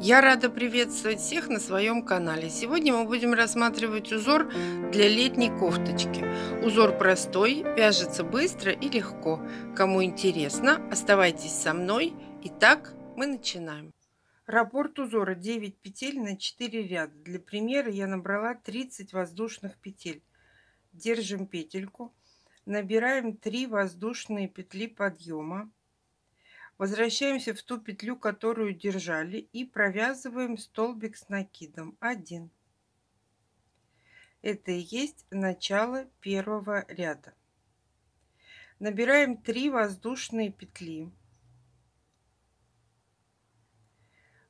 Я рада приветствовать всех на своем канале. Сегодня мы будем рассматривать узор для летней кофточки. Узор простой, вяжется быстро и легко. Кому интересно, оставайтесь со мной. Итак, мы начинаем. Раппорт узора 9 петель на 4 ряда. Для примера я набрала 30 воздушных петель. Держим петельку, набираем 3 воздушные петли подъема. Возвращаемся в ту петлю, которую держали, и провязываем столбик с накидом 1. Это и есть начало первого ряда. Набираем 3 воздушные петли.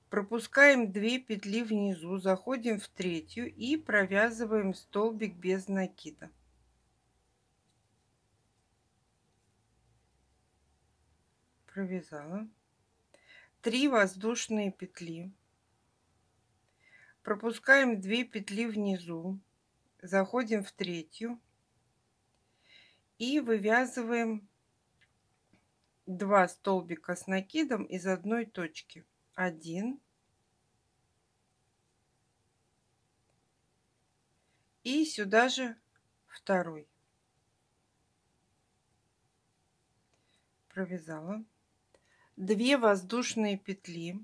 Пропускаем 2 петли внизу, заходим в третью и провязываем столбик без накида. Провязала. 3 воздушные петли. Пропускаем 2 петли внизу, заходим в третью и вывязываем 2 столбика с накидом из одной точки. 1 и сюда же второй. Провязала. 2 воздушные петли.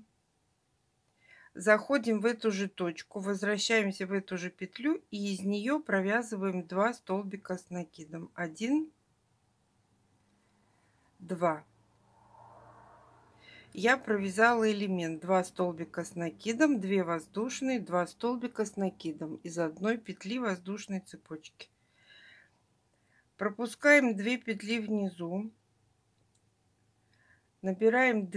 Заходим в эту же точку, возвращаемся в эту же петлю и из нее провязываем 2 столбика с накидом. 1, 2. Я провязала элемент 2 столбика с накидом, 2 воздушные, 2 столбика с накидом из одной петли воздушной цепочки. Пропускаем 2 петли внизу, набираем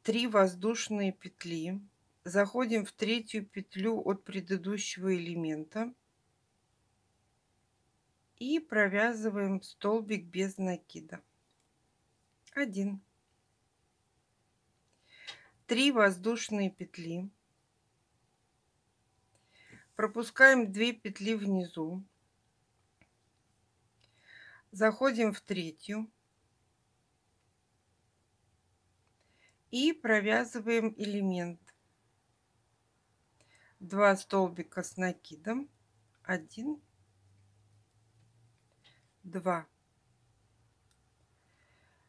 3 воздушные петли, заходим в третью петлю от предыдущего элемента и провязываем столбик без накида. 1. 3 воздушные петли, пропускаем 2 петли внизу, заходим в третью и провязываем элемент 2 столбика с накидом. 1, 2.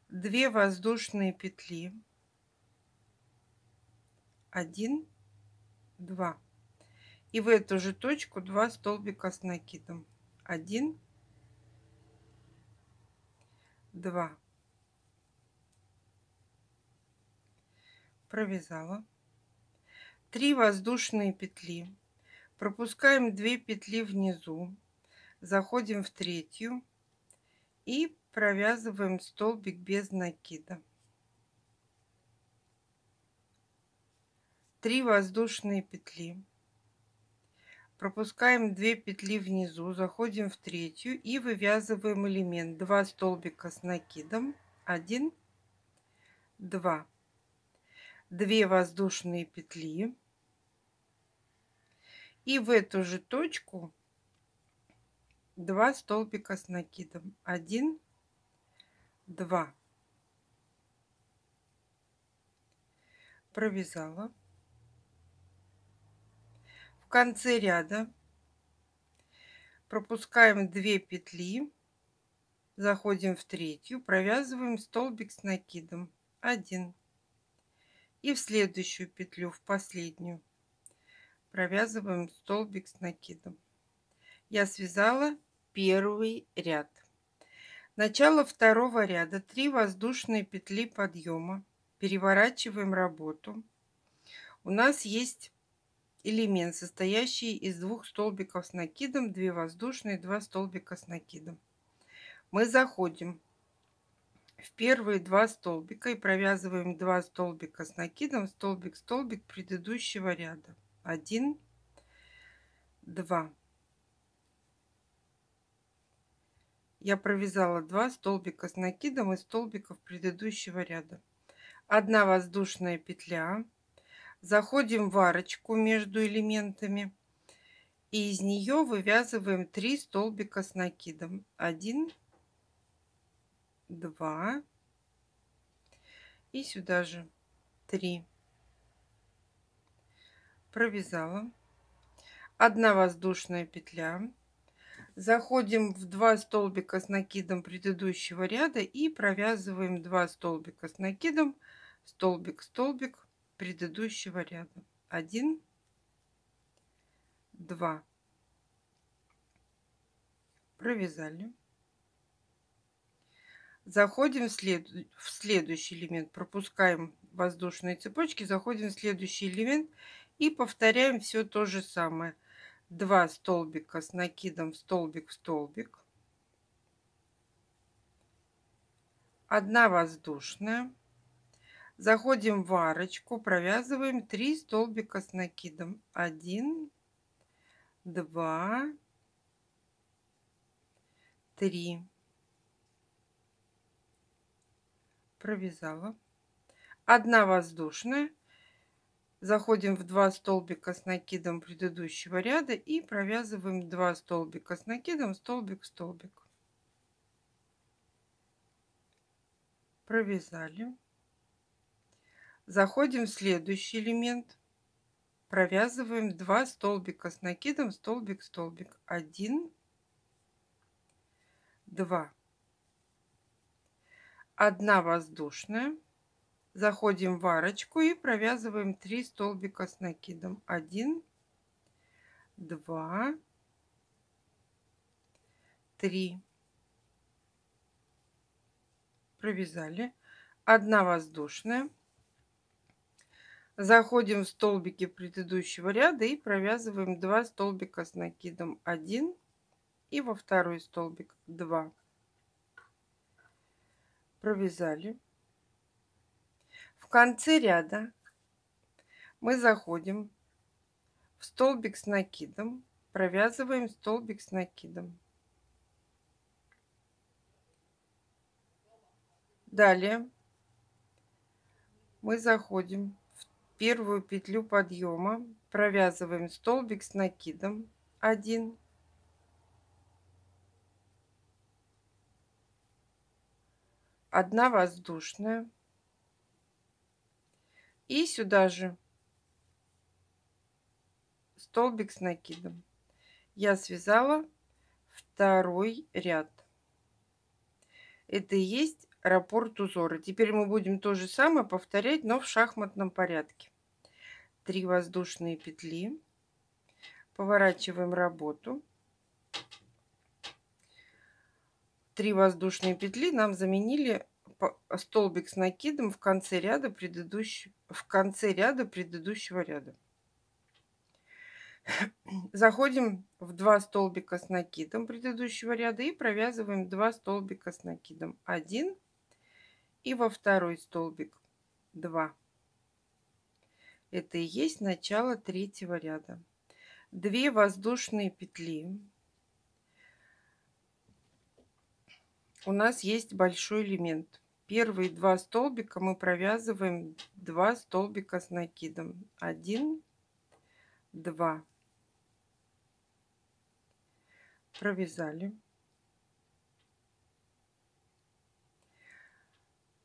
2 воздушные петли. 1, 2. И в эту же точку 2 столбика с накидом. 1, 2. Провязала. 3 воздушные петли. Пропускаем 2 петли внизу. Заходим в третью и провязываем столбик без накида. 3 воздушные петли. Пропускаем 2 петли внизу, заходим в третью и вывязываем элемент 2 столбика с накидом. 1, 2. 2 воздушные петли. И в эту же точку 2 столбика с накидом. 1, 2. Провязала. В конце ряда пропускаем 2 петли, заходим в третью, провязываем столбик с накидом. 1. И в следующую петлю, в последнюю, провязываем столбик с накидом. Я связала первый ряд. Начало второго ряда. 3 воздушные петли подъема. Переворачиваем работу. У нас есть элемент, состоящий из 2 столбиков с накидом, 2 воздушные, 2 столбика с накидом. Мы заходим в первые 2 столбика и провязываем 2 столбика с накидом, столбик, столбик предыдущего ряда. 1, 2. Я провязала 2 столбика с накидом из столбиков предыдущего ряда. 1 воздушная петля. Заходим в арочку между элементами и из нее вывязываем 3 столбика с накидом. 1, 2 и сюда же 3. провязала, 1 воздушная петля, заходим в 2 столбика с накидом предыдущего ряда и провязываем 2 столбика с накидом, столбик, столбик предыдущего ряда. 1, 2, провязали. Заходим в следующий элемент, пропускаем воздушные цепочки, заходим в следующий элемент и повторяем все то же самое. 2 столбика с накидом, столбик в столбик, 1 воздушная, заходим в арочку, провязываем 3 столбика с накидом, 1, 2, 3, провязала, 1 воздушная, заходим в 2 столбика с накидом предыдущего ряда и провязываем 2 столбика с накидом, столбик, столбик, провязали. Заходим в следующий элемент, провязываем 2 столбика с накидом, столбик, столбик, 1, 2, 1 воздушная, заходим в арочку и провязываем 3 столбика с накидом, 1, 2, 3, провязали, 1 воздушная, заходим в столбики предыдущего ряда и провязываем 2 столбика с накидом, 1 и во второй столбик 2, провязали. В конце ряда мы заходим в столбик с накидом, провязываем столбик с накидом. Далее мы заходим в первую петлю подъема, провязываем столбик с накидом, 1, одна воздушная, и сюда же столбик с накидом. Я связала второй ряд. Это и есть раппорт узора. Теперь мы будем то же самое повторять, но в шахматном порядке. 3 воздушные петли, поворачиваем работу. 3 воздушные петли нам заменили столбик с накидом в конце ряда предыдущего ряда. Заходим в 2 столбика с накидом предыдущего ряда и провязываем 2 столбика с накидом, 1 и во второй столбик 2. Это и есть начало 3-го ряда. 2 воздушные петли. У нас есть большой элемент. Первые 2 столбика мы провязываем 2 столбика с накидом, 1, 2, провязали,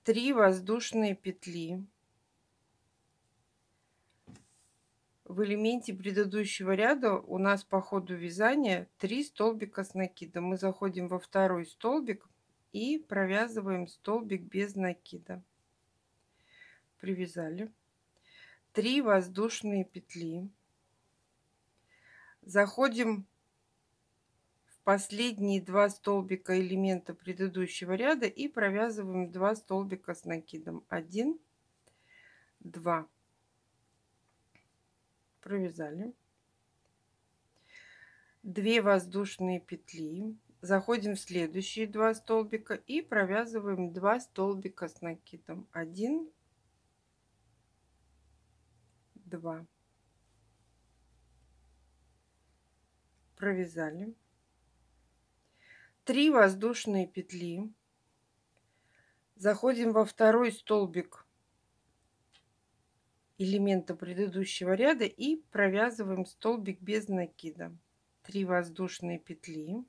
3 воздушные петли. В элементе предыдущего ряда у нас по ходу вязания 3 столбика с накидом. Мы заходим во второй столбик и провязываем столбик без накида. Привязали. 3 воздушные петли. Заходим в последние 2 столбика элемента предыдущего ряда и провязываем 2 столбика с накидом, 1, 2, провязали, 2 воздушные петли, заходим в следующие 2 столбика и провязываем 2 столбика с накидом, 1, 2, провязали, 3 воздушные петли, заходим во второй столбик элемента предыдущего ряда и провязываем столбик без накида, 3 воздушные петли,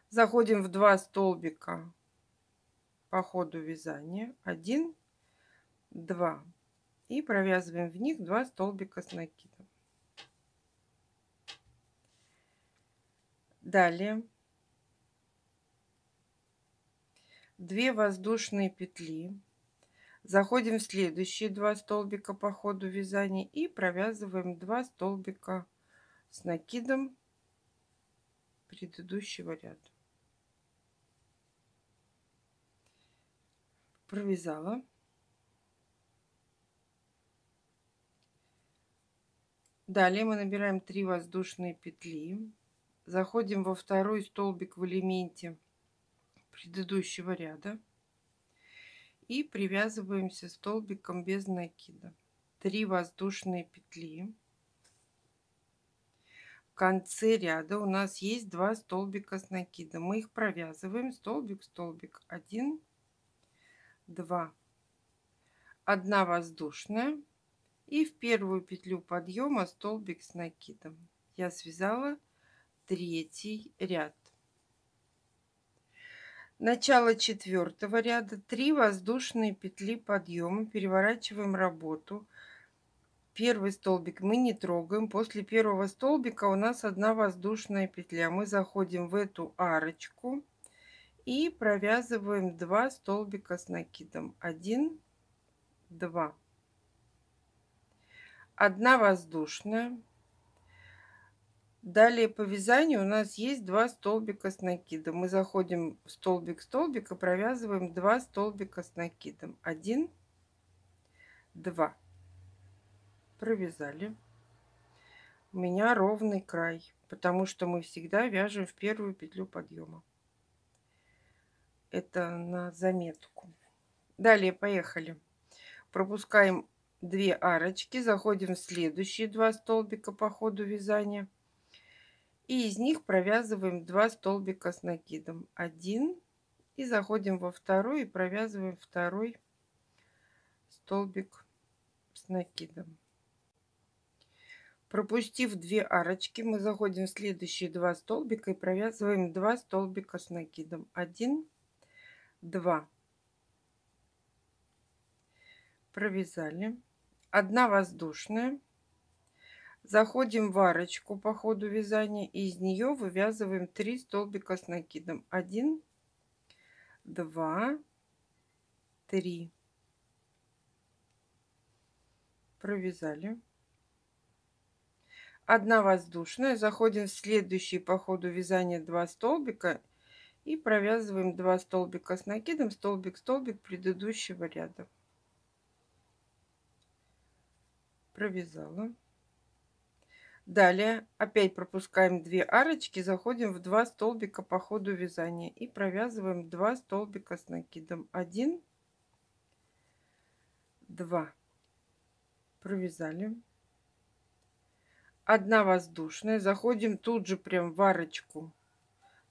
заходим в 2 столбика по ходу вязания, 1, 2, и провязываем в них 2 столбика с накидом. Далее 2 воздушные петли, заходим в следующие 2 столбика по ходу вязания и провязываем 2 столбика с накидом предыдущего ряда. Провязала. Далее мы набираем 3 воздушные петли, заходим во второй столбик в элементе предыдущего ряда и привязываемся столбиком без накида. 3 воздушные петли. В конце ряда у нас есть 2 столбика с накидом. Мы их провязываем столбик, столбик, 1, 2, 1 воздушная и в первую петлю подъема столбик с накидом. Я связала 3 ряд. Начало 4 ряда, 3 воздушные петли подъема, переворачиваем работу. Первый столбик мы не трогаем. После первого столбика у нас 1 воздушная петля. Мы заходим в эту арочку и провязываем 2 столбика с накидом. 1, 2. 1 воздушная. Далее по вязанию у нас есть 2 столбика с накидом. Мы заходим в столбик, столбик и провязываем 2 столбика с накидом. 1, 2. Провязали. У меня ровный край, потому что мы всегда вяжем в первую петлю подъема. Это на заметку. Далее поехали. Пропускаем 2 арочки, заходим в следующие 2 столбика по ходу вязания. И из них провязываем 2 столбика с накидом. 1. И заходим во второй и провязываем второй столбик с накидом. Пропустив 2 арочки, мы заходим в следующие 2 столбика и провязываем 2 столбика с накидом. 1, 2. Провязали. 1 воздушная. Заходим в арочку по ходу вязания и из нее вывязываем 3 столбика с накидом. 1, 2, 3. Провязали. 1 воздушная. Заходим в следующий по ходу вязания 2 столбика и провязываем 2 столбика с накидом, столбик, столбик предыдущего ряда. Провязала. Далее опять пропускаем 2 арочки, заходим в 2 столбика по ходу вязания и провязываем 2 столбика с накидом. 1, 2. Провязали. 1 воздушная. Заходим тут же прям в арочку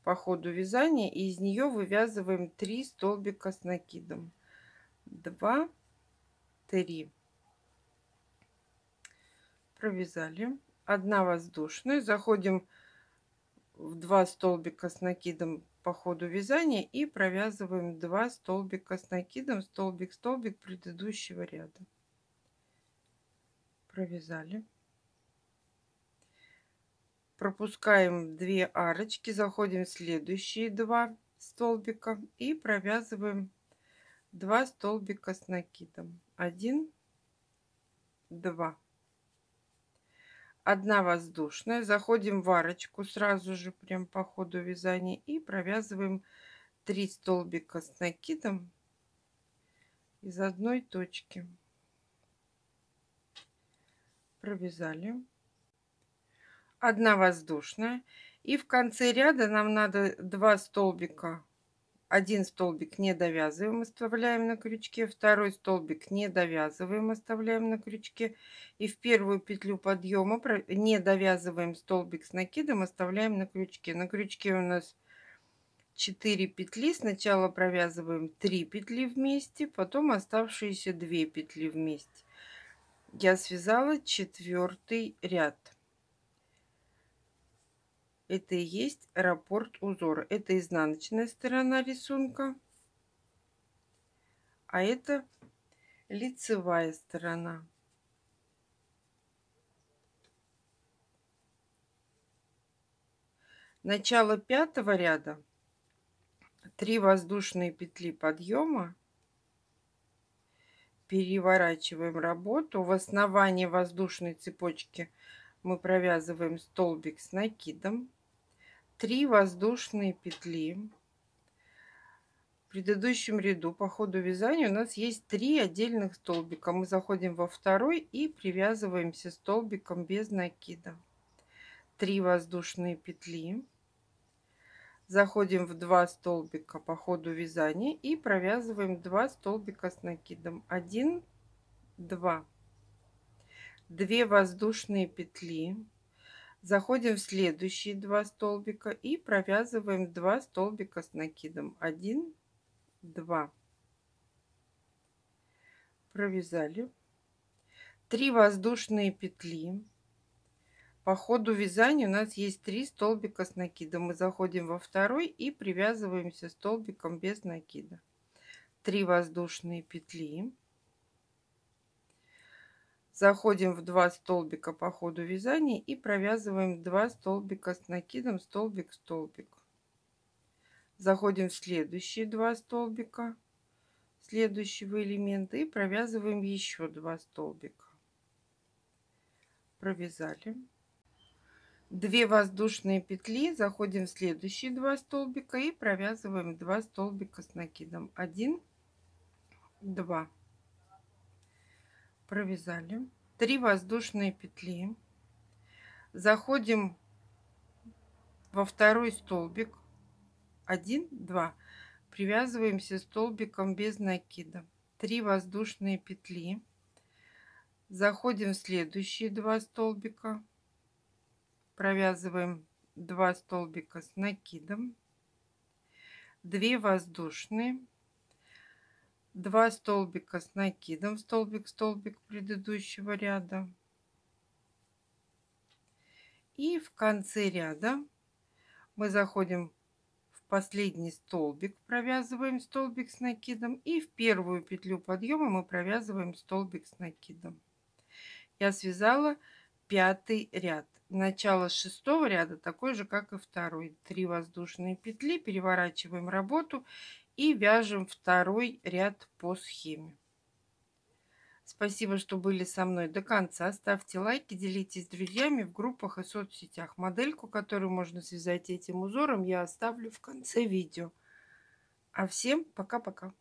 по ходу вязания и из нее вывязываем 3 столбика с накидом. 2, 3. Провязали. 1 воздушная. Заходим в 2 столбика с накидом по ходу вязания и провязываем 2 столбика с накидом, столбик, столбик предыдущего ряда. Провязали. Пропускаем 2 арочки, заходим в следующие 2 столбика и провязываем 2 столбика с накидом. 1, 2. 1 воздушная. Заходим в арочку сразу же прям по ходу вязания и провязываем 3 столбика с накидом из одной точки. Провязали. 1 воздушная. И в конце ряда нам надо 2 столбика. 1 столбик не довязываем, оставляем на крючке, второй столбик не довязываем, оставляем на крючке, и в первую петлю подъема не довязываем столбик с накидом, оставляем на крючке. На крючке у нас 4 петли. Сначала провязываем 3 петли вместе, потом оставшиеся 2 петли вместе. Я связала 4 ряд. Это и есть раппорт узора. Это изнаночная сторона рисунка, а это Лицевая сторона. Начало 5-го ряда. 3 воздушные петли подъема. Переворачиваем работу. В основании воздушной цепочки мы провязываем столбик с накидом. 3 воздушные петли. В предыдущем ряду по ходу вязания у нас есть 3 отдельных столбика. Мы заходим во второй и привязываемся столбиком без накида. 3 воздушные петли. Заходим в 2 столбика по ходу вязания и провязываем 2 столбика с накидом. 1, 2. 2 воздушные петли. Заходим в следующие 2 столбика и провязываем 2 столбика с накидом. 1, 2. Провязали. 3 воздушные петли. По ходу вязания у нас есть 3 столбика с накидом. Мы заходим во второй и привязываемся столбиком без накида. 3 воздушные петли. Заходим в 2 столбика по ходу вязания и провязываем 2 столбика с накидом, столбик, столбик. Заходим в следующие 2 столбика следующего элемента и провязываем еще 2 столбика. Провязали. 2 воздушные петли, заходим в следующие 2 столбика и провязываем 2 столбика с накидом. 1, 2. Провязали. 3 воздушные петли. Заходим во второй столбик. 1, 2. Привязываемся столбиком без накида. 3 воздушные петли. Заходим в следующие 2 столбика. Провязываем 2 столбика с накидом. 2 воздушные. 2 столбика с накидом, столбик, столбик предыдущего ряда. И в конце ряда мы заходим в последний столбик, провязываем столбик с накидом, и в первую петлю подъема мы провязываем столбик с накидом. Я связала 5-й ряд. Начало 6-го ряда такой же, как и второй. 3 воздушные петли, переворачиваем работу и вяжем второй ряд по схеме. Спасибо, что были со мной до конца. Ставьте лайки, делитесь с друзьями в группах и соцсетях. Модельку, которую можно связать этим узором, я оставлю в конце видео. А всем пока-пока.